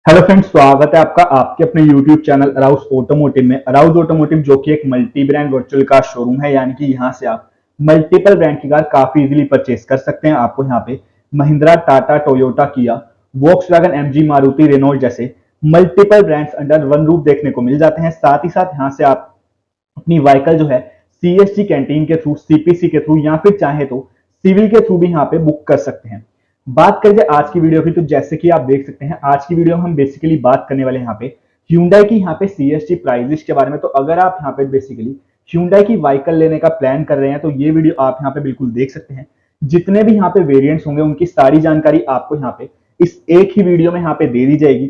Hello friends, स्वागत है आपका आपके अपने YouTube चैनल अराउज ऑटोमोटिव में। अराउज ऑटोमोटिव जो कि एक multi brand virtual car showroom है, यानी कि यहाँ से आप मल्टीपल ब्रांड की कार काफी इजीली परचेस कर सकते हैं। आपको यहाँ पे महिंद्रा, टाटा, टोयोटा, किया, वॉक्सवैगन, एमजी, मारुति, रेनॉल्ट जैसे multiple brands under one roof देखने को मिल जाते हैं। साथ ही साथ यहाँ से आप अपनी व्हीकल जो है सीएसटी कैंटीन के थ्रू, सीपीसी के थ्रू या फिर चाहे तो सिविल के थ्रू भी यहाँ पे बुक कर सकते हैं। बात करें आज की वीडियो की, तो जैसे कि आप देख सकते हैं आज की वीडियो में हम बेसिकली बात करने वाले हैं यहाँ पे Hyundai की यहाँ पे सीएसटी प्राइजेस के बारे में। तो अगर आप यहाँ पे बेसिकली Hyundai की व्हीकल लेने का प्लान कर रहे हैं तो ये वीडियो आप यहाँ पे बिल्कुल देख सकते हैं। जितने भी यहाँ पे वेरिएंट्स होंगे उनकी सारी जानकारी आपको यहाँ पे इस एक ही वीडियो में यहाँ पे दे दी जाएगी।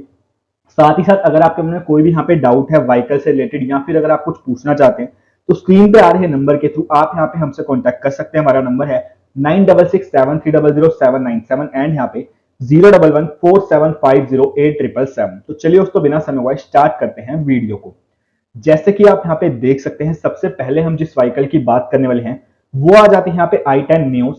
साथ ही साथ अगर आपके मन में कोई भी यहाँ पे डाउट है व्हीकल से रिलेटेड या फिर अगर आप कुछ पूछना चाहते हैं तो स्क्रीन पे आ रहे नंबर के थ्रू आप यहाँ पे हमसे कांटेक्ट कर सकते हैं। हमारा नंबर है 9667300797 एंड यहाँ पे 01147508777। तो चलिए उसको बिना समय हुआ स्टार्ट करते हैं वीडियो को। जैसे कि आप यहाँ पे देख सकते हैं, सबसे पहले हम जिस व्हीकल की बात करने वाले हैं वो आ जाती है यहाँ पे i10 न्यूज।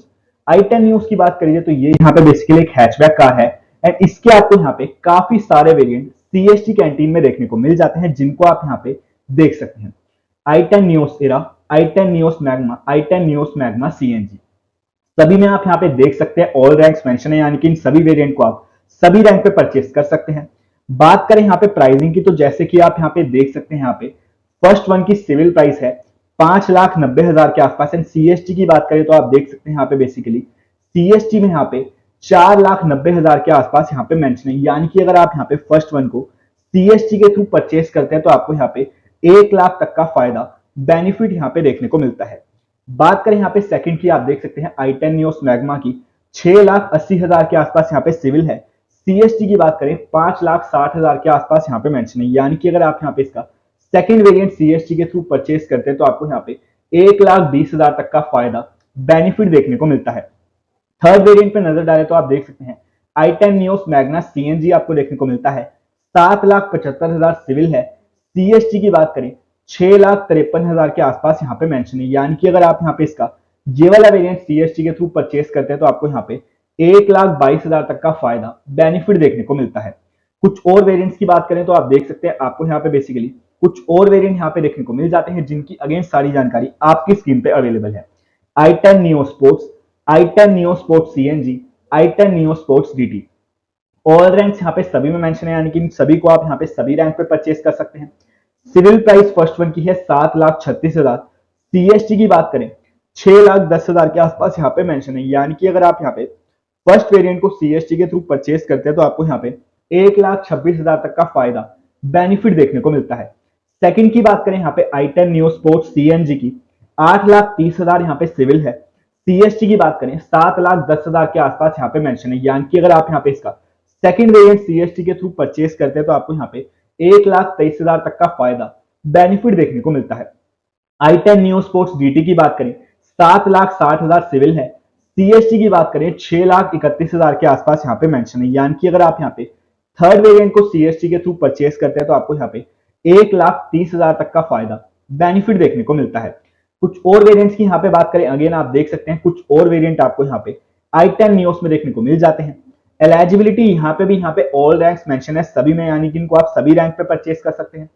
i10 न्यूज की बात करिए तो ये यहाँ पे बेसिकली एक हैचबैक कार है एंड इसके आपको यहाँ पे काफी सारे वेरिएंट सीएसटी कैंटीन में देखने को मिल जाते हैं, जिनको आप यहाँ पे देख सकते हैं। i10 news era, i10 news magma, i10 news magma CNG, सभी में आप यहाँ पे देख सकते हैं ऑल रैंक्स मेंशन है, यानी कि इन सभी वेरिएंट को आप सभी रैंक पे परचेस कर सकते हैं। बात करें यहाँ पे प्राइसिंग की, तो जैसे कि आप यहाँ पे देख सकते हैं, यहाँ पे फर्स्ट वन की सिविल प्राइस है 5,90,000 के आसपास एंड सीएसटी की बात करें तो आप देख सकते हैं यहाँ पे बेसिकली सीएसटी में यहाँ पे 4,90,000 के आसपास यहाँ पे मेंशन है। यानी कि अगर आप यहाँ पे फर्स्ट वन को सीएसटी के थ्रू परचेस करते हैं तो आपको यहाँ पे 1 लाख तक का फायदा बेनिफिट यहाँ पे देखने को मिलता है। बात करें यहाँ पे सेकंड की, आप देख सकते हैं i10 न्यूज मैग्मा की 6,80,000 के आसपास यहाँ पे सिविल है। सीएसटी की बात करें 5,60,000 के आसपास यहाँ पे मेंशन है। यानी कि अगर आप यहाँ पे इसका सेकंड वेरिएंट सीएसटी के थ्रू परचेस करते हैं तो आपको यहाँ पे 1,20,000 तक का फायदा बेनिफिट देखने को मिलता है। थर्ड वेरिएंट पे नजर डालें तो आप देख सकते हैं i10 न्यूज मैग्ना सीएनजी आपको देखने को मिलता है 7,75,000 सिविल है। सीएसटी की बात करें 6,53,000 के आसपास यहाँ पे मेंशन है। यानी कि अगर आप यहाँ पे इसका ये वाला वेरिएंट सीएसटी के थ्रू परचेस करते हैं तो आपको यहाँ पे 1,22,000 तक का फायदा बेनिफिट देखने को मिलता है। कुछ और वेरिएंट्स की बात करें तो आप देख सकते हैं आपको यहाँ पे बेसिकली कुछ और वेरिएंट यहाँ पे देखने को मिल जाते हैं, जिनकी अगेन सारी जानकारी आपकी स्क्रीन पे अवेलेबल है। i10 neo sports, i10 neo sports CNG, i10 neo sports DT, all ranks यहाँ पे सभी में मेंशन है, यानी कि इन सभी को आप यहाँ पे सभी रैंक पे परचेस कर सकते हैं। सिविल प्राइस फर्स्ट वन की है 7,36,000। सीएसटी की बात करें 6,10,000 के आसपास यहाँ पे मेंशन है। यानी कि अगर आप यहाँ पे फर्स्ट वेरिएंट को सीएसटी के थ्रू परचेस करते हैं तो आपको यहाँ पे 1,26,000 तक का फायदा बेनिफिट देखने को मिलता है। सेकंड की बात करें यहाँ पे i10 न्यू स्पोर्ट्स सीएनजी की 8,30,000 यहाँ पे सिविल है। सीएसटी की बात करें 7,10,000 के आसपास यहाँ पे मेंशन है। यानी कि अगर आप यहाँ पे इसका सेकंड वेरिएंट सीएसटी के थ्रू परचेस करते हैं तो आपको यहाँ पे 1,23,000 तक का फायदा बेनिफिट देखने को मिलता है। i10 न्यू स्पोर्ट्स डीटी की बात करें 7,60,000 सिविल है। सीएसटी की बात करें 6,31,000 के आसपास यहाँ पे मेंशन है। यानी कि अगर आप यहाँ पे थर्ड वेरिएंट को सीएसटी के थ्रू परचेस करते हैं तो आपको यहाँ पे 1,30,000 तक का फायदा बेनिफिट देखने को मिलता है। कुछ और वेरिएंट्स की यहाँ पे बात करें, अगेन आप देख सकते हैं कुछ और वेरिएंट आपको यहाँ पे i10 न्यूज में देखने को मिल जाते हैं। एलिजिबिलिटी यहाँ पे भी यहाँ पे ऑल रैंक्स मेंशन है सभी में, यानी कि इनको आप सभी रैंक पे परचेस कर सकते हैं।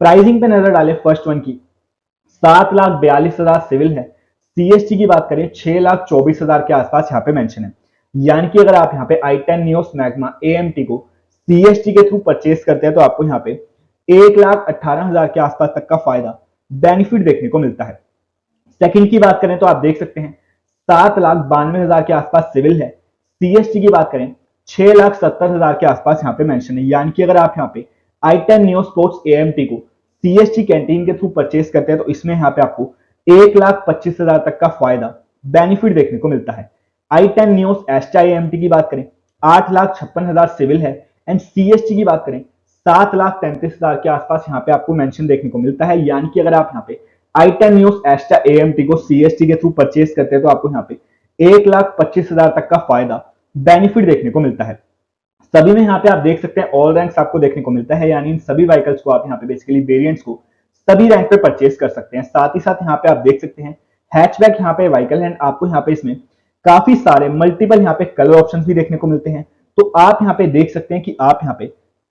प्राइसिंग पे नजर डालें फर्स्ट वन की 7,42,000 सिविल है। सीएसटी की बात करें 6,24,000 के आसपास यहाँ पे मेंशन है। यानी कि अगर आप यहाँ पे i10 न्यूज मैग्मा एएमटी को सीएसटी के थ्रू परचेस करते हैं तो आपको यहाँ पे 1,18,000 के आसपास तक का फायदा बेनिफिट देखने को मिलता है। सेकंड की बात करें तो आप देख सकते हैं 7,92,000 के आसपास सिविल है। सीएसटी की बात करें 6,70,000 के आसपास यहाँ पे मेंशन है। यानी कि अगर आप यहाँ पे i10 न्यू स्पोर्ट्स एएमटी को सीएसटी कैंटीन के थ्रू परचेस करते हैं तो इसमें यहाँ पे आपको 1,25,000 तक का फायदा बेनिफिट देखने को मिलता है। i10 न्यूज एस्टा एएमटी की बात करें 8,56,000 सिविल है एंड सीएसटी की बात करें 7,33,000 के आसपास यहाँ पे आपको मेंशन देखने को मिलता है। यानी कि अगर आप यहाँ पे i10 न्यूज एस्टा एएमटी को सीएसटी के थ्रू परचेस करते हैं तो आपको यहाँ पे 1,25,000 तक का फायदा बेनिफिट देखने को मिलता है। सभी में यहाँ पे आप देख सकते हैं ऑल रैंक्स आपको देखने को मिलता है, यानी इन सभी व्हीकल्स को आप यहाँ पे बेसिकली वेरिएंट्स को सभी रैंक पे परचेस कर सकते हैं। साथ ही साथ यहाँ पे आप देख सकते हैं हैचबैक यहाँ पे व्हीकल है, आपको यहाँ पे इसमें काफी सारे मल्टीपल यहाँ पे कलर ऑप्शन भी देखने को मिलते हैं। तो आप यहाँ पे देख सकते हैं कि आप यहाँ पे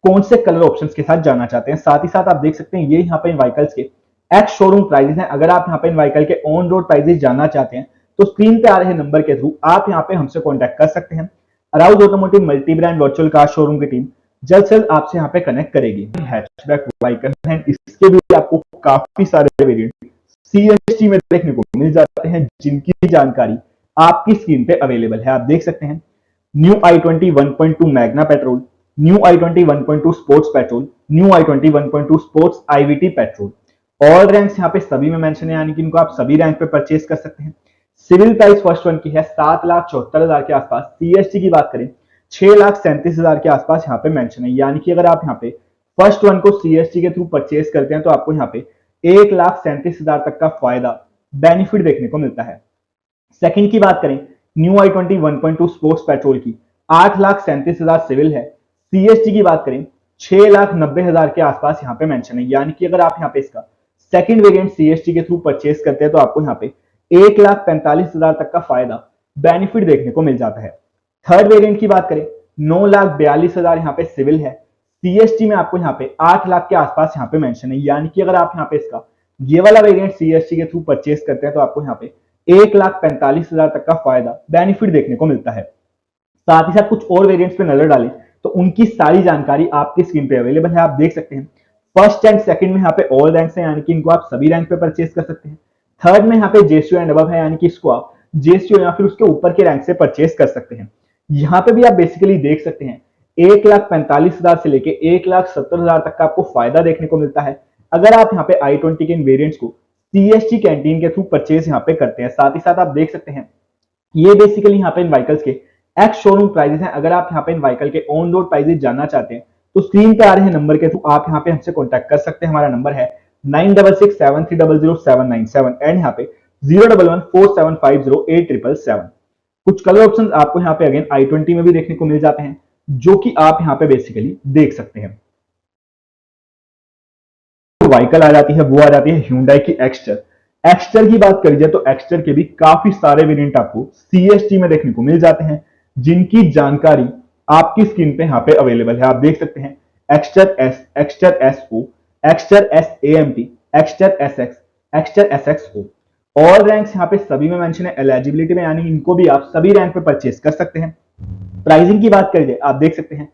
कौन से कलर ऑप्शंस के साथ जाना चाहते हैं। साथ ही साथ आप देख सकते हैं ये यहाँ पे इन व्हीकल्स के एक्स शोरूम प्राइजेस हैं। अगर आप यहाँ पे इन व्हीकल के ऑन रोड प्राइजेस जानना चाहते हैं तो स्क्रीन पे आ रहे नंबर के थ्रू आप यहाँ पे हमसे कॉन्टैक्ट कर सकते हैं। Arouse automotive multi brand virtual car showroom की टीम जल्द से जल्द आपसे यहाँ पे कनेक्ट करेगी। हैचबैक व्हीकल है, इसके भी आपको काफी सारे वेरिएंट सीएसटी में देखने को मिल जाते हैं जिनकी जानकारी आपकी स्क्रीन पे अवेलेबल है। आप देख सकते हैं new i20 1.2 Magna petrol, new i20 1.2 sports petrol, new i20 1.2 sports IVT petrol. All ranks यहाँ पे सभी में मेंशन है, यानी कि इनको आप सभी रैंक पे परचेज कर सकते हैं। सिविल प्राइस फर्स्ट वन की है 7,74,000 के आसपास। सीएसटी की बात करें 6,37,000 के आसपास यहाँ पे मेंशन है, यानी कि अगर आप यहाँ पे फर्स्ट वन को सीएसटी के थ्रू परचेज करते हैं तो आपको यहाँ पे 1,37,000 तक का फायदा बेनिफिट देखने को मिलता है। सेकंड की बात करें न्यू i20 1.2 स्पोर्ट्स पेट्रोल की 8,37,000 सिविल है। सीएसटी की बात करें 6,90,000 के आसपास यहाँ पे मेंशन है, यानी कि अगर आप यहाँ पे इसका सेकंड वेरिएंट सीएसटी के थ्रू परचेज करते हैं तो आपको यहाँ पे 1,45,000 तक का फायदा बेनिफिट देखने को मिल जाता है। थर्ड वेरिएंट की बात करें 9,42,000 यहाँ पे सिविल है। सीएसटी में आपको यहाँ पे 8 लाख के आसपास यहाँ पे मेंशन है, यानी कि अगर आप यहाँ पे इसका ये वाला वेरिएंट सीएसटी के थ्रू परचेज करते हैं तो आपको यहाँ पे 1,45,000 तक का फायदा बेनिफिट देखने को मिलता है। साथ ही साथ कुछ और वेरिएंट्स पे नजर डालें तो उनकी सारी जानकारी आपकी स्क्रीन पे अवेलेबल है। आप देख सकते हैं फर्स्ट एंड सेकंड में यहाँ पे ऑल रैंक्स हैं, यानी कि इनको आप सभी रैंक पे परचेज कर सकते हैं। थर्ड में यहाँ पे जेसीओ एंड अबव है, यानी कि इसको आप जेसीओ या फिर उसके ऊपर के रैंक से परचेज कर सकते हैं। यहाँ पे भी आप बेसिकली देख सकते हैं 1,45,000 से लेके 1,70,000 तक का आपको फायदा देखने को मिलता है अगर आप यहाँ पे i20 के इन वेरिएंट्स को सीएसटी कैंटीन के थ्रू परचेज यहाँ पे करते हैं। साथ ही साथ आप देख सकते हैं ये बेसिकली यहाँ पे इन व्हीकल्स के एक्स शोरूम प्राइजेस हैं। अगर आप यहाँ पे इन व्हीकल के ऑन रोड प्राइजेस जानना चाहते हैं तो स्क्रीन पे आ रहे नंबर के थ्रू आप यहाँ पे हमसे कॉन्टैक्ट कर सकते हैं। हमारा नंबर है 9667300797 एंड यहाँ पे 01147508777। कुछ कलर ऑप्शन आपको यहाँ पे अगेन i20 में भी देखने को मिल जाते हैं जो कि आप यहाँ पे बेसिकली देख सकते हैं। व्हीकल आ जाती है वो आ जाती है Hyundai की एक्स्टर। एक्स्टर की बात करी जाए तो एक्स्टर के भी काफी सारे वेरिएंट आपको सीएसटी में देखने को मिल जाते हैं जिनकी जानकारी आपकी स्क्रीन पे यहाँ पे अवेलेबल है। आप देख सकते हैं Exter S, Exter S O, Exter S AMT, Exter SX, Exter SX O. All ranks यहाँ पे सभी में मेंशन है एलिजिबिलिटी में, यानी इनको भी आप सभी रैंक पे परचेज कर सकते हैं। प्राइसिंग की बात करिए आप देख सकते हैं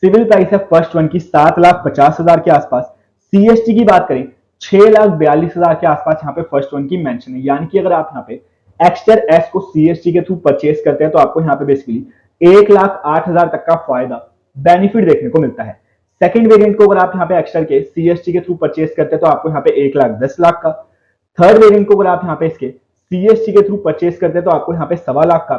सिविल प्राइस है फर्स्ट वन की 7,50,000 के आसपास। सीएसटी की बात करें 6,42,000 के आसपास यहाँ पे फर्स्ट वन की मेंशन है, यानी कि अगर आप यहाँ पे एक्स्टर एस को सीएसटी के थ्रू परचेज करते हैं तो आपको यहाँ पे बेसिकली 1,08,000 तक का फायदा बेनिफिट देखने को मिलता है। सेकंड वेरिएंट को अगर आप यहाँ पे एक्स्टर के सीएसटी के थ्रू परचेज करते हैं तो आपको यहाँ पे 1,10,00,000 का। थर्ड वेरिएंट को अगर आप यहाँ पे इसके सीएसटी के थ्रू परचेज करते हैं तो आपको यहाँ पे 1,15,00,000 का।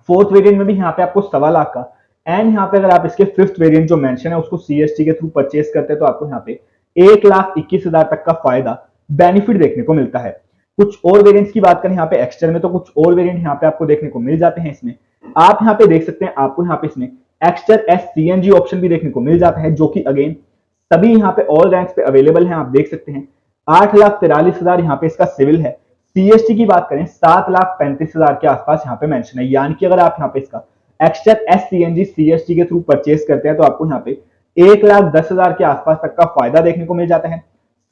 फोर्थ वेरिएंट में भी यहाँ पे आपको 1,15,00,000 का। एंड यहाँ पे अगर आप इसके फिफ्थ वेरिएंट जो मेंशन है उसको सीएसटी के थ्रू परचेज करते हैं तो आपको यहाँ पे 1,21,000 तक का फायदा बेनिफिट देखने को मिलता है। कुछ और वेरिएंट्स की बात करें यहाँ पे एक्स्टर में तो कुछ और वेरिएंट यहाँ पे आपको देखने को मिल जाते हैं। इसमें आप यहाँ पे देख सकते हैं आपको यहाँ पे इसमें एक्स्टर एस सीएनजी ऑप्शन भी देखने को मिल जाता है जो कि अगेन सभी यहाँ पे ऑल रैंक्स पे अवेलेबल है। आप देख सकते हैं 8,43,000 यहाँ पे इसका सिविल है। सीएसटी की बात करें 7,35,000 के आसपास यहाँ पे मेंशन है, यानी कि अगर आप यहाँ पे इसका एक्स्टर एस सीएनजी सीएसटी के थ्रू परचेज करते हैं तो आपको यहाँ पे 1,10,000 के आसपास तक का फायदा देखने को मिल जाता है।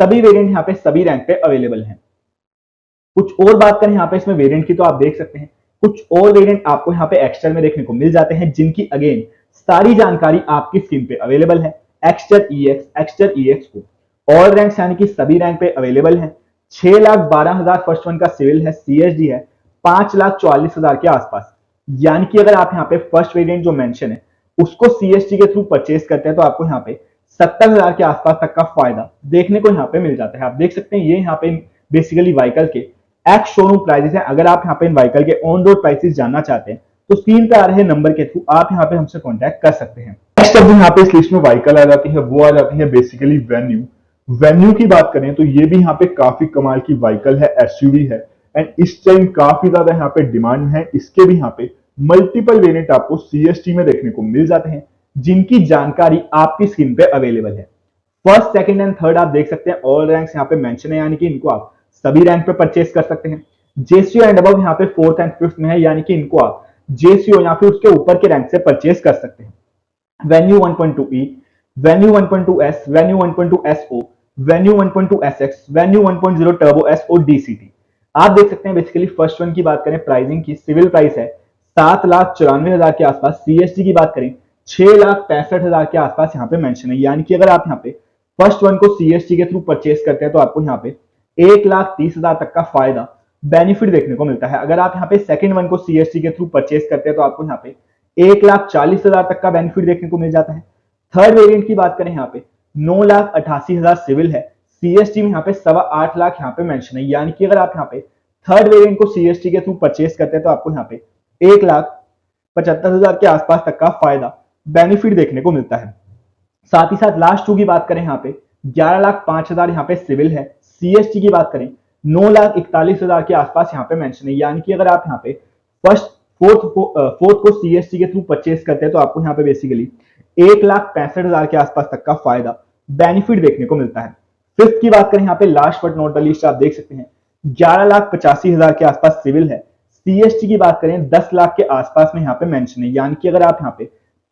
सभी वेरिएंट यहाँ पे सभी रैंक पे अवेलेबल हैं। कुछ और बात करें यहाँ पे इसमें वेरिएंट की तो आप देख सकते हैं कुछ और वेरिएंट आपको यहाँ पे एक्स्टर में देखने को मिल जाते हैं जिनकी अगेन सारी जानकारी आपकी स्क्रीन पे अवेलेबल है। एक्स्टर ईएक्स को ऑल रैंक्स यानी कि सभी रैंक पे अवेलेबल है। 6,12,000 फर्स्ट वन का सिविल है। सीएसडी है 5,44,000 के आसपास, यानी कि अगर आप यहाँ पे फर्स्ट वेरिएंट जो मेंशन है उसको सीएसटी के थ्रू परचेज करते हैं तो आपको यहाँ पे 70,000 के आसपास तक का फायदा देखने को यहाँ पे मिल जाता है। आप देख सकते हैं ये यहाँ पे बेसिकली व्हीकल के एक्स शोरूम प्राइसेस है। अगर आप यहाँ पे इन व्हीकल के ऑन रोड प्राइसेस जानना चाहते हैं तो स्क्रीन पे आ रहे नंबर के थ्रू आप यहाँ पे हमसे कॉन्टैक्ट कर सकते हैं। नेक्स्ट अब यहाँ पे इस लिस्ट में व्हीकल आ जाती है वो आ जाती है बेसिकली वेन्यू। वेन्यू की बात करें तो ये भी यहाँ पे काफी कमाल की व्हीकल है, एसयूवी है एंड इस टाइम काफी ज्यादा यहाँ पे डिमांड है। इसके भी यहाँ पे मल्टीपल वेरिएंट आपको सीएसटी में देखने को मिल जाते हैं जिनकी जानकारी आपकी स्क्रीन पे अवेलेबल है। फर्स्ट सेकंड एंड थर्ड आप देख सकते हैं ऑल रैंक्स यहाँ पे मेंशन है, यानी कि इनको आप सभी रैंक पे परचेज कर सकते हैं। जेसीओ एंड अबव यहाँ पे फोर्थ एंड फिफ्थ में है, यानी कि इनको आप जेसीओ या फिर उसके ऊपर के रैंक से परचेज कर सकते हैं। Venue 1.2E, venue 1.2S, venue 1.2SO, venue 1.2SX, venue 1.0 turbo S और DCT। आप देख सकते हैं बेसिकली फर्स्ट वन की बात करें प्राइसिंग की, सिविल प्राइस है 7,94,000 के आसपास। CST की बात करें 6,65,000 के आसपास यहाँ पे मेंशन है। यानी कि अगर आप यहाँ पे फर्स्ट वन को CST के थ्रू परचेस करते हैं तो आपको यहाँ पे 1,30,000 तक का फायदा बेनिफिट देखने को मिलता है। अगर आप यहाँ पे सेकंड वन को CST के थ्रू परचेस करते हैं तो आपको यहाँ पे 1,40,000 तक का बेनिफिट देखने को मिल जाता है। थर्ड वेरिएंट की बात करें यहाँ पे 9,88,000 सिविल है, CST में यहाँ पे 8.25 लाख यहाँ पे मेंशन है। यानी कि अगर आप यहाँ पे थर्ड वेरिएंट को CST के थ्रू परचेस करते हैं तो आपको यहाँ पे 1,75,000 के आसपास तक का फायदा बेनिफिट देखने को मिलता है। साथ ही साथ लास्ट टू की बात करें यहाँ पे 11,05,000 यहाँ पे सिविल है, CST की बात करें 9,41,000 के आसपास यहाँ पे मेंशन है। यानी कि अगर आप यहाँ पे फोर्थ को CST के थ्रू परचेस करते हैं तो आपको यहाँ पे बेसिकली 1,65,000 के आसपास तक का फायदा बेनिफिट देखने को मिलता है। फिफ्थ की बात करें यहाँ पे last but not the least, आप देख सकते हैं 11,85,000 के आसपास सिविल है, CST की बात करें 10 लाख के आसपास में यहाँ पे मेंशन है। यानी कि अगर आप यहाँ पे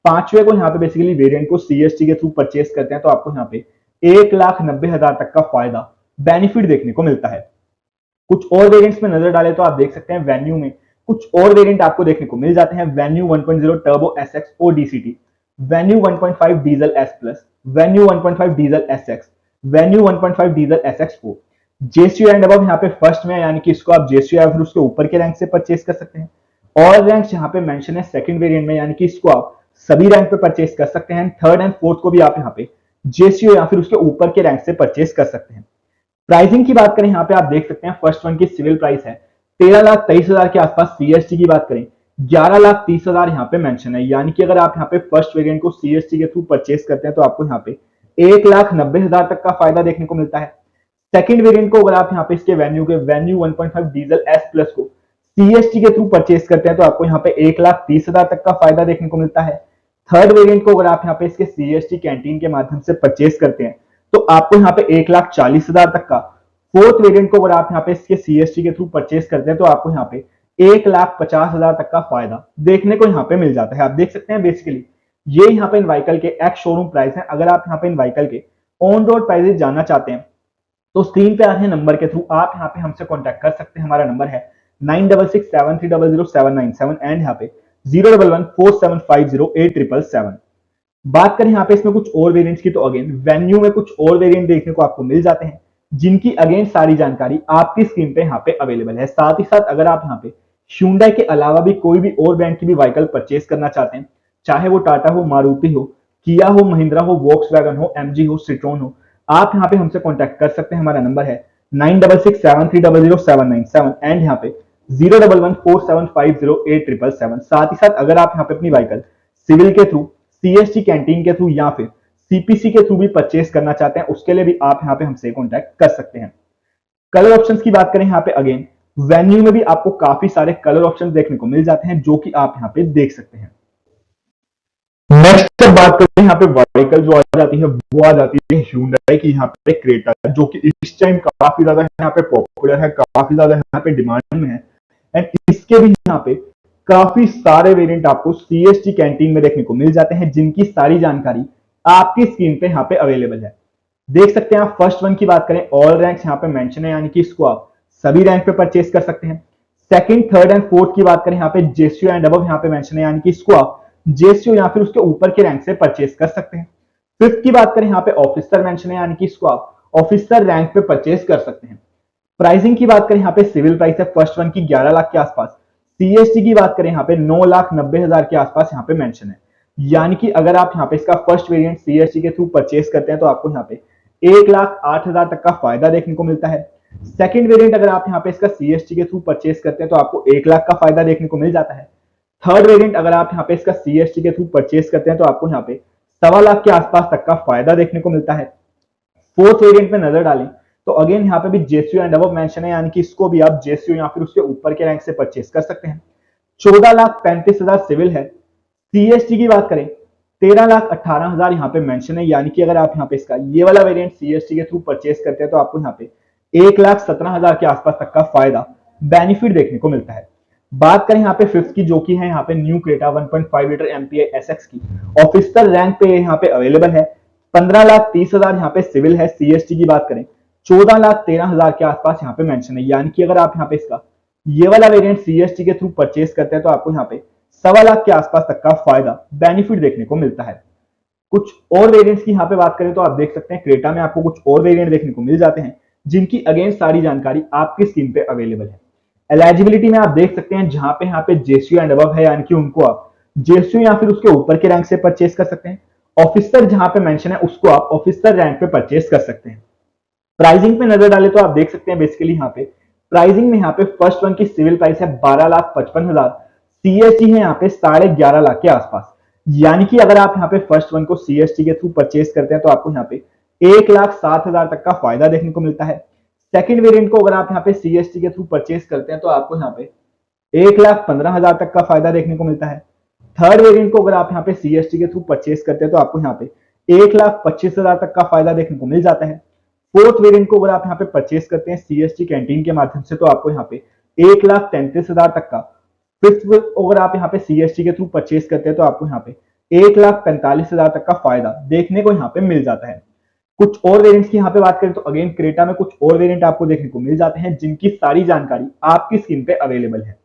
पांचवे को यहाँ पे बेसिकली वेरिएंट को CST के थ्रू परचेस करते हैं तो आपको यहाँ पे 1,90,000 तक का फायदा बेनिफिट देखने को मिलता है। कुछ और वेरिएंट्स में नजर डाले तो आप देख सकते हैं वेन्यू में कुछ और वेरिएंट आपको देखने को मिल जाते हैं। वेन्यू 1.0 टर्बो SX और DCT, venue 1.5 diesel S plus, venue 1.5 diesel SX, venue 1.5 diesel SX4। JCO and above यहाँ पे फर्स्ट में, यानी कि इसको आप JCO या फिर उसके ऊपर के रैंक से परचेस कर सकते हैं। और रैंक्स यहाँ पे मेंशन है सेकंड वेरिएंट में, यानी कि इसको आप सभी रैंक पे परचेस कर सकते हैं। थर्ड एंड फोर्थ को भी आप यहाँ पे JCO या फिर उसके ऊपर के रैंक से परचेस कर सकते हैं। प्राइसिंग की बात करें यहाँ पे आप देख सकते हैं फर्स्ट वन की सिविल प्राइस है 13,23,000 के आसपास। CST की बात करें 11,30,000 यहाँ पे मेंशन है। यानी कि अगर आप यहाँ पे फर्स्ट वेरिएंट को CST के थ्रू परचेस करते हैं तो आपको यहाँ पे 1,90,000 तक का फायदा देखने को मिलता है। सेकंड वेरिएंट को अगर आप यहाँ पे इसके वेन्यू 1.5 डीजल S प्लस को CST के थ्रू परचेस करते हैं तो आपको यहाँ पे 1,30,000 तक का फायदा देखने को मिलता है। थर्ड वेरिएंट को अगर आप यहाँ पे इसके CST कैंटीन के माध्यम से परचेस करते हैं तो आपको यहाँ पे 1,40,000 तक का। फोर्थ वेरिएंट को अगर आप यहाँ पे इसके CST के थ्रू परचेस करते हैं तो आपको यहाँ पे 1,50,000 तक का फायदा देखने को यहाँ पे मिल जाता है। आप देख सकते हैं बेसिकली ये यहाँ पे इन व्हीकल के एक्स शोरूम प्राइस है। अगर आप यहाँ पे इन व्हीकल के ऑन रोड प्राइसेस जानना चाहते हैं तो स्क्रीन पे आ रहे नंबर के थ्रू आप यहाँ पे हमसे कांटेक्ट कर सकते हैं। हमारा नंबर है 9667300797 एंड यहाँ पे 01147508777। बात करें यहाँ पे इसमें कुछ और वेरिएंट्स की तो अगेन वेन्यू में कुछ और वेरिएंट देखने को आपको मिल जाते हैं जिनकी अगेन सारी जानकारी आपकी स्क्रीन पे यहाँ पे अवेलेबल है। साथ ही साथ अगर आप यहाँ पे Hyundai के अलावा भी कोई भी और ब्रांड की भी व्हीकल परचेस करना चाहते हैं, चाहे वो टाटा हो, मारुति हो, किया हो, महिंद्रा हो, वॉक्सवैगन हो, MG हो, सिट्रोन हो, आप यहाँ पे हमसे कॉन्टैक्ट कर सकते हैं। हमारा नंबर है 9667300797 एंड यहाँ पे 01147508777। साथ ही साथ अगर आप यहाँ पे अपनी व्हीकल सिविल के थ्रू, CST कैंटीन के थ्रू या फिर CPC के थ्रू भी परचेस करना चाहते हैं उसके लिए भी आप यहाँ पे हमसे कॉन्टैक्ट कर सकते हैं। कलर ऑप्शंस की बात करें यहाँ पे अगेन वेन्यू में भी आपको काफी सारे कलर ऑप्शंस देखने को मिल जाते हैं जो कि आप यहाँ पे देख सकते हैं। नेक्स्ट बात करते हैं यहाँ पे व्हीकल जो आ जाती है वो आ जाती है Hyundai की यहाँ पे क्रेटा, जो कि इस टाइम काफी ज्यादा यहाँ पे पॉपुलर है, काफी ज्यादा यहाँ पे डिमांड में है। एंड इसके भी यहाँ पे काफी सारे वेरिएंट आपको CST कैंटीन में देखने को मिल जाते हैं जिनकी सारी जानकारी आपकी स्क्रीन पे यहाँ पे अवेलेबल है। देख सकते हैं आप फर्स्ट वन की बात करें ऑल रैंक्स यहाँ पे मेंशन है, यानी कि इसको आप सभी रैंक पे परचेस कर सकते हैं। सेकंड, थर्ड एंड फोर्थ की बात करें यहाँ पे JCO एंड अबव यहाँ पे मेंशन है, यानी कि इसको आप JCO या फिर उसके ऊपर के रैंक से परचेस कर सकते हैं। फिफ्थ की बात करें यहाँ पे ऑफिसर मेंशन है, यानी कि इसको आप ऑफिसर रैंक पे परचेस कर सकते हैं। प्राइसिंग की बात करें यहाँ पे सिविल प्राइस है फर्स्ट वन की 11 लाख के आसपास। CST की बात करें यहाँ पे 9,90,000 के आसपास यहाँ पे मेंशन है। यानी कि अगर आप यहाँ पे इसका फर्स्ट वेरिएंट CST के थ्रू परचेस करते हैं तो आपको यहाँ पे 1,08,000 तक का फायदा देखने को मिलता है। सेकंड वेरिएंट अगर आप यहाँ पे इसका CST के थ्रू परचेस करते हैं तो आपको 1 लाख का फायदा देखने को मिल जाता है। थर्ड वेरिएंट अगर आप यहाँ पे इसका CST के थ्रू परचेस करते हैं तो आपको यहाँ पे 1.25 लाख के आसपास तक का फायदा देखने को मिलता है। फोर्थ वेरिएंट में नजर डालें तो अगेन यहाँ पे भी JCO एंड अबव मेंशन है, यानी कि इसको भी आप JCO या फिर उसके ऊपर के रैंक से परचेस कर सकते हैं। 14,35,000 सिविल है। CST की बात करें 13,18,000 यहाँ पे मेंशन है, यानी कि अगर आप यहाँ पे इसका ये वाला वेरिएंट CST के थ्रू परचेस करते हैं तो आपको यहाँ पे 1,17,000 के आसपास तक का फायदा बेनिफिट देखने को मिलता है। बात करें यहाँ पे फिफ्थ की, जो कि है यहाँ पे new Creta 1.5 litre MPI SX की, ऑफिसर रैंक पे यहाँ पे अवेलेबल है। 15,30,000 यहाँ पे सिविल है। सीएसटी की बात करें 14,13,000 के आसपास यहाँ पे मेंशन है, यानी कि अगर आप यहाँ पे इसका ये वाला वेरिएंट सीएसटी के थ्रू परचेस करते हैं तो आपको यहाँ पे 1.25 लाख के आसपास तक का फायदा बेनिफिट देखने को मिलता है। कुछ और वेरिएंट्स की यहाँ पे बात करें तो आप देख सकते हैं क्रेटा में आपको कुछ और वेरिएंट देखने को मिल जाते हैं, जिनकी अगेन सारी जानकारी आपकी स्क्रीन पे अवेलेबल है। एलिजिबिलिटी में आप देख सकते हैं जहां पे यहाँ पे जेसीयू एंड अबव है, यानी कि उनको आप जेसीयू या फिर उसके ऊपर के रैंक से परचेस कर सकते हैं। ऑफिसर जहां पे मेंशन है उसको आप ऑफिसर रैंक पे परचेस कर सकते हैं। प्राइसिंग पे नजर डाले तो आप देख सकते हैं बेसिकली यहाँ पे प्राइसिंग में यहाँ पे फर्स्ट वन की सिविल प्राइस है 12,55,000, सीएसटी है यहाँ पे 11.5 लाख के आसपास, यानी कि अगर आप यहाँ पे फर्स्ट वन को सीएसटी के थ्रू परचेस करते हैं तो आपको यहाँ पे 1,07,000 तक का फायदा देखने को मिलता है। सेकंड वेरिएंट को अगर आप यहाँ पे सीएसटी के थ्रू परचेस करते हैं तो आपको यहाँ पे 1,15,000 तक का फायदा देखने को मिलता है। थर्ड वेरिएंट को अगर आप यहाँ पे सीएसटी के थ्रू परचेस करते हैं तो आपको यहाँ पे 1,25,000 तक का फायदा देखने को मिल जाता है। फोर्थ वेरिएंट को अगर आप यहाँ पे परचेस करते हैं सीएसटी कैंटीन के माध्यम से तो आपको यहाँ पे 1,33,000 तक का। फिफ्थ अगर आप यहाँ पे सीएसटी के थ्रू परचेस करते हैं तो आपको यहाँ पे 1,45,000 तक का फायदा देखने को यहाँ पे मिल जाता है। कुछ और वेरिएंट्स की यहाँ पे बात करें तो अगेन क्रेटा में कुछ और वेरिएंट आपको देखने को मिल जाते हैं, जिनकी सारी जानकारी आपकी स्क्रीन पे अवेलेबल है।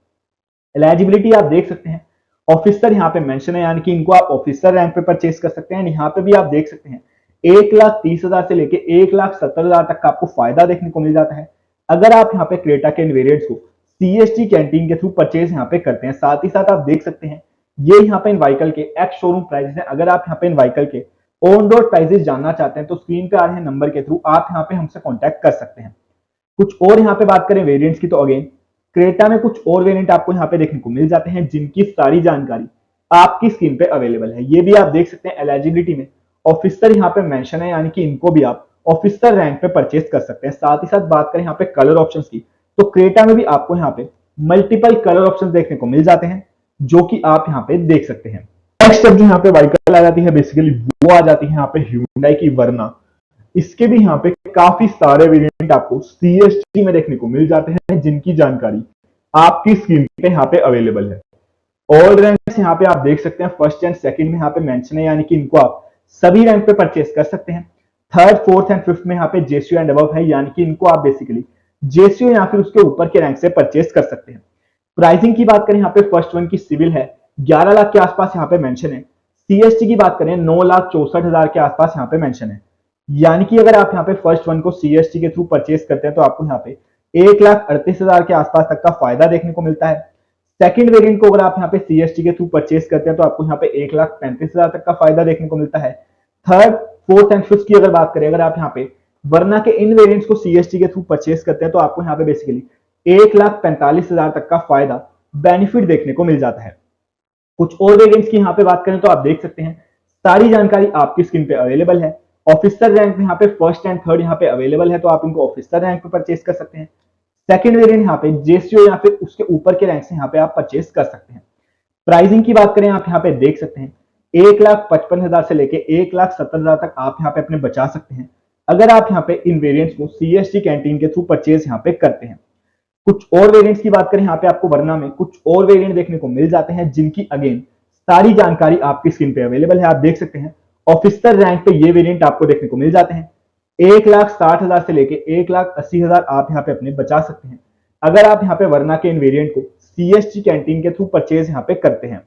एलिजिबिलिटी आप देख सकते हैं ऑफिसर यहाँ पे मेंशन है, यानी कि इनको आप ऑफिसर रैंक पे परचेस कर सकते हैं। यहाँ पे भी आप देख सकते हैं 1,30,000 से लेके 1,70,000 तक का आपको फायदा देखने को मिल जाता है अगर आप यहाँ पे क्रेटा के इन वेरिएंट्स को सीएसटी कैंटीन के थ्रू परचेस यहाँ पे करते हैं। साथ ही साथ आप देख सकते हैं ये यहाँ पे इन व्हीकल के एक्स शोरूम प्राइसेस हैं। अगर आप यहाँ पे इन व्हीकल के ऑन रोड प्राइसेस जानना चाहते हैं तो स्क्रीन पे आ रहे हैं नंबर के थ्रू आप यहाँ पे हमसे कांटेक्ट कर सकते हैं। कुछ और यहाँ पे बात करें वेरिएंट्स की तो अगेन क्रेटा में कुछ और वेरिएंट आपको यहाँ पे देखने को मिल जाते हैं, जिनकी सारी जानकारी आपकी स्क्रीन पे अवेलेबल है। ये भी आप देख सकते हैं एलिजिबिलिटी में ऑफिसर यहाँ पे मेंशन है, यानी कि इनको भी आप ऑफिसर रैंक पे परचेस कर सकते हैं। साथ ही साथ बात करें यहाँ पे कलर ऑप्शंस की तो क्रेटा में भी आपको यहाँ पे मल्टीपल कलर ऑप्शंस देखने को मिल जाते हैं, जो कि आप यहाँ पे देख सकते हैं। नेक्स्ट अब जो यहाँ पे व्हीकल आ जाती है बेसिकली वो आ जाती है यहाँ पे Hyundai की वर्ना। इसके भी यहाँ पे काफी सारे वेरिएंट आपको सीएसटी में देखने को मिल जाते हैं, जिनकी जानकारी आपकी स्क्रीन पे यहाँ पे अवेलेबल है। ऑल रैंक्स यहाँ पे आप देख सकते हैं फर्स्ट एंड सेकंड में यहाँ पे मेंशन है, यानी कि इनको आप सभी रैंक पे परचेस कर सकते हैं। थर्ड फोर्थ एंड फिफ्थ में यहाँ पे जेसीयू एंड अबव है, यानी कि इनको आप बेसिकली जेसीयू या फिर उसके ऊपर के रैंक से परचेस कर सकते हैं। प्राइसिंग की बात करें यहाँ पे फर्स्ट वन की सिविल है 11 लाख के आसपास यहाँ पे मेंशन है। सीएसटी की बात करें 9,64,000 के आसपास यहाँ पे मेंशन है, यानी कि अगर आप यहाँ पे फर्स्ट वन को सीएसटी के थ्रू परचेस करते हैं तो आपको यहाँ पे 1,38,000 के आसपास तक का फायदा देखने को मिलता है। सेकंड वेरिएंट को अगर आप यहाँ पे सीएसटी के थ्रू परचेस करते हैं तो आपको यहाँ पे 1,35,000 तक का फायदा देखने को मिलता है। थर्ड फोर्थ एंड फिफ्थ की अगर बात करें, अगर आप यहाँ पे वर्ना के इन वेरिएंट्स को सीएसटी के थ्रू परचेस करते हैं तो आपको यहाँ पे बेसिकली 1,45,000 तक का फायदा बेनिफिट देखने को मिल जाता है। कुछ और वेरिएंट्स की यहाँ पे बात करें तो आप देख सकते हैं सारी जानकारी आपकी स्क्रीन पे अवेलेबल है। ऑफिसर रैंक में यहाँ पे फर्स्ट एंड थर्ड यहाँ पे अवेलेबल है, तो आप इनको ऑफिसर रैंक पे परचेस कर सकते हैं। सेकंड वेरिएंट यहाँ पे जेसीओ या फिर उसके ऊपर के रैंक से यहाँ पे आप परचेस कर सकते हैं। प्राइसिंग की बात करें आप यहाँ पे देख सकते हैं 1,55,000 से लेके 1,70,000 तक आप यहाँ पे अपने बचा सकते हैं अगर आप यहाँ पे इन वेरिएंट्स को सीएसटी कैंटीन के थ्रू परचेस यहाँ पे करते हैं। कुछ और वेरिएंट्स की बात करें यहाँ पे आपको वर्ना में कुछ और वेरिएंट देखने को मिल जाते हैं, जिनकी अगेन सारी जानकारी आपकी स्क्रीन पे अवेलेबल है। आप देख सकते हैं ऑफिसर रैंक पे ये वेरिएंट आपको देखने को मिल जाते हैं। 1,60,000 से लेके 1,80,000 आप यहाँ पे अपने बचा सकते हैं अगर आप यहाँ पे वर्ना के इन वेरिएंट को सीएसटी कैंटीन के थ्रू परचेज यहाँ पे करते हैं।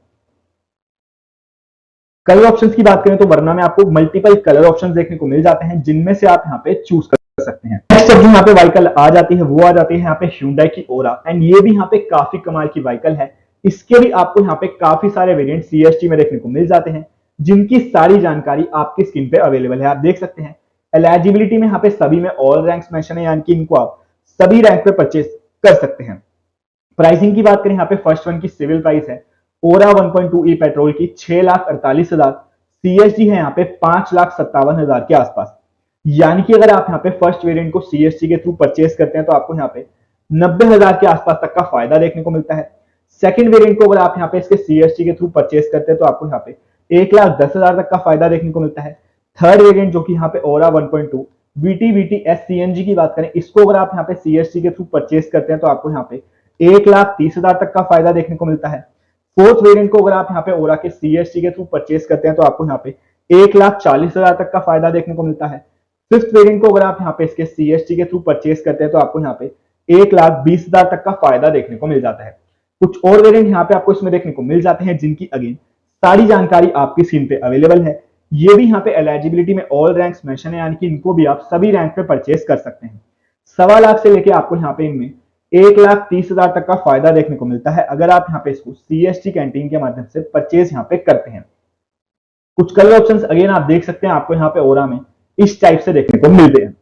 कलर ऑप्शंस की बात करें तो वर्ना में आपको मल्टीपल कलर ऑप्शंस देखने को मिल जाते हैं, जिनमें से आप यहाँ पे चूज कर सकते हैं। नेक्स्ट जो यहाँ पे व्हीकल आ जाती है वो आ जाती है यहाँ पे Hyundai की ओरा, एंड ये भी यहाँ पे काफी कमाल की व्हीकल है। इसके भी आपको यहाँ पे काफी सारे वेरिएंट सीएसटी में देखने को मिल जाते हैं, जिनकी सारी जानकारी आपकी स्क्रीन पे अवेलेबल है। आप देख सकते हैं एलिजिबिलिटी में यहाँ पे सभी में ऑल रैंक्स मेंशन है, यानी कि इनको आप सभी रैंक पे परचेस कर सकते हैं। प्राइसिंग की बात करें यहाँ पे फर्स्ट वन की सिविल प्राइस है ओरा 1.2e पेट्रोल की 6,48,000, सीएसटी है यहाँ पे 5,57,000 के आसपास, यानी कि अगर आप यहाँ पे फर्स्ट वेरिएंट को सीएसटी के थ्रू परचेस करते हैं तो आपको यहाँ पे 90,000 के आसपास तक का फायदा देखने को मिलता है। सेकंड वेरिएंट को अगर आप यहाँ पे इसके सीएसटी के थ्रू परचेस करते हैं तो आपको यहाँ पे 1,10,000 तक का फायदा देखने को मिलता है। थर्ड वेरिएंट जो कि यहाँ पे ओरा 1.2 VT सीएनजी की बात करें, इसको अगर आप यहाँ पे सीएसटी के थ्रू परचेस करते हैं तो आपको यहाँ पे 1,30,000 तक का फायदा देखने को मिलता है। फोर्थ वेरिएंट को अगर आप यहाँ पे ओरा के सीएसटी के थ्रू परचेस करते हैं तो आपको यहाँ पे 1,40,000 तक का फायदा देखने को मिलता है। फिफ्थ वेरिएंट को अगर आप यहाँ पे इसके सीएसटी के थ्रू परचेस करते हैं तो आपको यहाँ पे 1,20,000 तक का फायदा देखने को मिल जाता है। कुछ और वेरिएंट यहाँ पे आपको इसमें देखने को मिल जाते हैं जिनकी अगेन सारी जानकारी आपकी स्क्रीन पे अवेलेबल है। ये भी यहाँ पे एलिजिबिलिटी में ऑल रैंक्स मेंशन है, यानी कि इनको भी आप सभी रैंक पे परचेस कर सकते हैं। 1.25 लाख से लेके आपको यहाँ पे इनमें 1,30,000 तक का फायदा देखने को मिलता है अगर आप यहाँ पे इसको सीएसटी कैंटीन के माध्यम से परचेस यहाँ पे करते हैं। कुछ कलर ऑप्शंस अगेन आप देख सकते हैं आपको यहाँ पे ओरा में इस टाइप से देखने को मिलते हैं।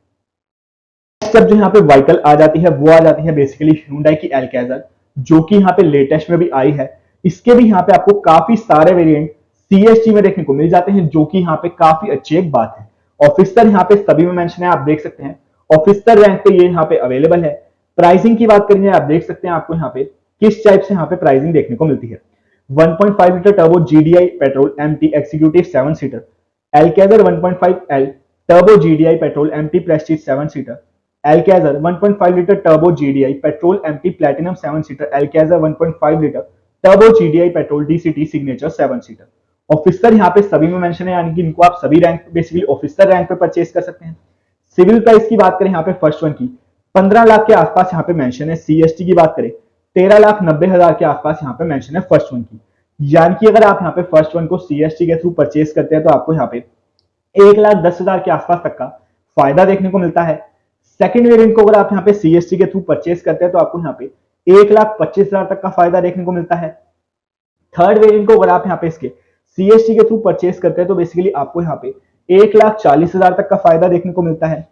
जब जो यहाँ पे व्हीकल आ जाती है वो आ जाती है बेसिकली Hyundai की Alcazar, जो कि यहाँ पे लेटेस्ट में भी आई है। इसके भी यहाँ पे आपको काफी सारे वेरिएंट सीएसटी में देखने को मिल जाते हैं, जो कि यहाँ पे काफी अच्छी एक बात है। ऑफिसर यहाँ पे सभी में मेंशन है, आप देख सकते हैं ऑफिसर रैंक पे ये यहाँ पे अवेलेबल है। प्राइसिंग की बात करेंगे, आप देख सकते हैं आपको यहाँ पे किस टाइप से यहाँ पे प्राइसिंग देखने को मिलती है। 1.5 litre turbo GDI petrol MT executive 7 seater, Alcazar 1.5L turbo GDI petrol MT prestige 7 seater, Alcazar 1.5 litre turbo GDI petrol MT platinum 7 seater, Alcazar 1.5 litre turbo GDI petrol DCT signature 7 seater. Officer यहाँ पे सभी में mention है, यानी कि इनको आप सभी रैंक बेसिकली ऑफिसर रैंक पे परचेस कर सकते हैं। सिविल प्राइस की बात करें यहाँ पे फर्स्ट वन की 15 लाख के आसपास यहाँ पे मेंशन है। सीएसटी की बात करें 13,90,000 के आसपास यहाँ पे मेंशन है फर्स्ट वन की, यानी कि अगर आप यहाँ पे फर्स्ट वन को सीएसटी के थ्रू परचेस करते हैं तो आपको यहाँ पे 1,10,000 के आसपास तक का फायदा देखने को मिलता है। सेकंड वेरिएंट को अगर आप यहाँ पे सीएसटी के थ्रू परचेस करते हैं तो आपको यहाँ पे 1,25,000 तक का फायदा देखने को मिलता है। थर्ड वेरिएंट को अगर आप यहाँ पे इसके सीएसटी के थ्रू परचेस करते हैं तो बेसिकली आपको यहाँ पे 1,40,000 तक का फायदा देखने को मिलता है।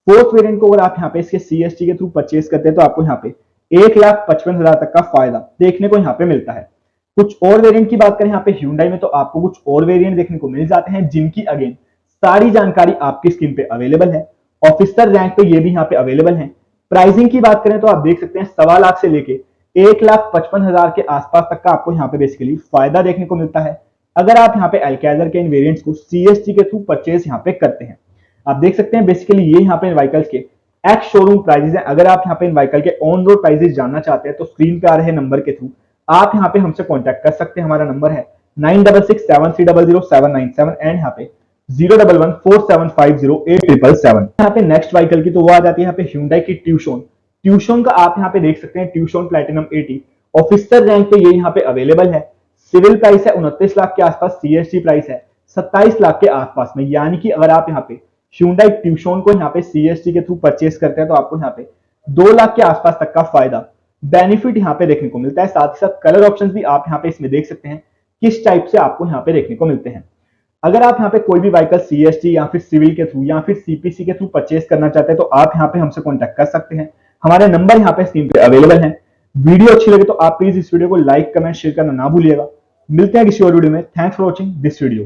फोर्थ वेरिएंट को अगर आप यहाँ पे इसके सीएसटी के थ्रू परचेस करते हैं तो आपको यहाँ पे 1,55,000 तक का फायदा देखने को यहाँ पे मिलता है। कुछ और वेरिएंट की बात करें यहाँ पे Hyundai में तो आपको कुछ और वेरिएंट देखने को मिल जाते हैं जिनकी अगेन सारी जानकारी आपकी स्क्रीन पे अवेलेबल है। ऑफिसर रैंक पे ये भी यहाँ पे अवेलेबल है। प्राइसिंग की बात करें तो आप देख सकते हैं 1.25 लाख से लेके 1,55,000 के आसपास तक का आपको यहाँ पे बेसिकली फायदा देखने को मिलता है अगर आप यहाँ पे Alcazar के इन वेरिएंट्स को सीएसटी के थ्रू परचेस यहाँ पे करते हैं। आप देख सकते हैं बेसिकली ये यहाँ पे व्हीकल्स के एक्स शोरूम प्राइसेस हैं। अगर आप यहाँ पे इन व्हीकल के ऑन रोड प्राइसेस जानना चाहते हैं तो स्क्रीन पे आ रहे नंबर के थ्रू आप यहाँ पे हमसे कांटेक्ट कर सकते हैं। हमारा नंबर है 9667300797 एंड यहाँ पे 01147508777। यहाँ पे नेक्स्ट व्हीकल की तो वो आ जाती है यहाँ पे Hyundai की ट्यूशन का आप यहाँ पे देख सकते हैं ट्यूशन प्लैटिनम 80 ऑफिसर रैंक पे ये यहाँ पे अवेलेबल है। सिविल प्राइस है 29 लाख के आसपास, सीएसटी प्राइस है 27 लाख के आसपास में, यानी कि अगर आप यहाँ पे Hyundai ट्यूशन को यहाँ पे सीएसटी के थ्रू परचेस करते हैं तो आपको यहाँ पे 2 लाख के आसपास तक का फायदा बेनिफिट यहाँ पे देखने को मिलता है। साथ ही साथ कलर ऑप्शंस भी आप यहाँ पे इसमें देख सकते हैं किस टाइप से आपको यहाँ पे देखने को मिलते हैं। अगर आप यहाँ पे कोई भी व्हीकल सीएसटी या फिर सिविल के थ्रू या फिर सीपीसी के थ्रू परचेस करना चाहते हैं तो आप यहाँ पे हमसे कॉन्टेक्ट कर सकते हैं। हमारे नंबर यहाँ पे स्क्रीन पे अवेलेबल है। वीडियो अच्छी लगे तो आप प्लीज इस वीडियो को लाइक कमेंट शेयर करना ना भूलिएगा। मिलते हैं किसी और वीडियो में। Thanks for watching this video.